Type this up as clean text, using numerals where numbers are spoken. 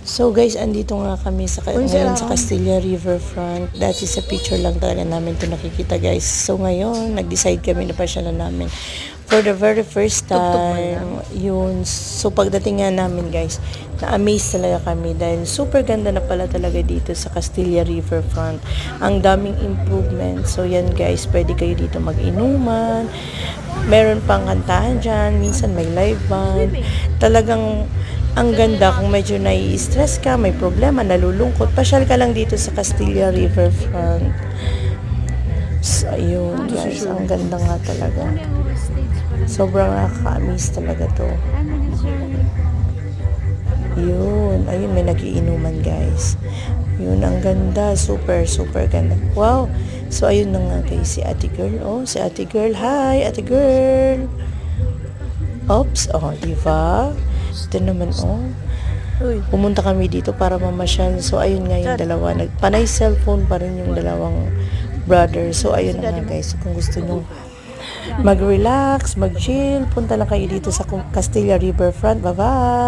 So guys, andito nga kami ngayon sa Castilla Riverfront. Dati sa picture lang talaga namin ito nakikita guys. So ngayon, nag-decide kami na pasyalan namin for the very first time. Yun. So pagdating nga namin guys, na-amaze talaga kami dahil super ganda na pala talaga dito sa Castilla Riverfront. Ang daming improvement. So yan guys, pwede kayo dito mag-inuman. Meron pang kantahan dyan. Minsan may live band. Talagang ang ganda kung medyo nai-stress ka, may problema, nalulungkot. Pasyal ka lang dito sa Castilla Riverfront. So, ayun guys, ang ganda nga talaga. Sobrang nakaka-amaze talaga to. Yun, ayun, may nagiinuman guys. Yun, ang ganda, super, super ganda. Wow! So, ayun na nga guys, si ate girl. Oh, si ate girl. Hi, ate girl! Oops, oh, diba? Ito naman, oh. Pumunta kami dito para mamasyal. So, ayun nga yung dalawa. Panay cellphone pa rin yung dalawang brother. So, ayun na nga guys. So, kung gusto nyo mag-relax, mag-chill, punta lang kayo dito sa Castilla Riverfront. Bye-bye!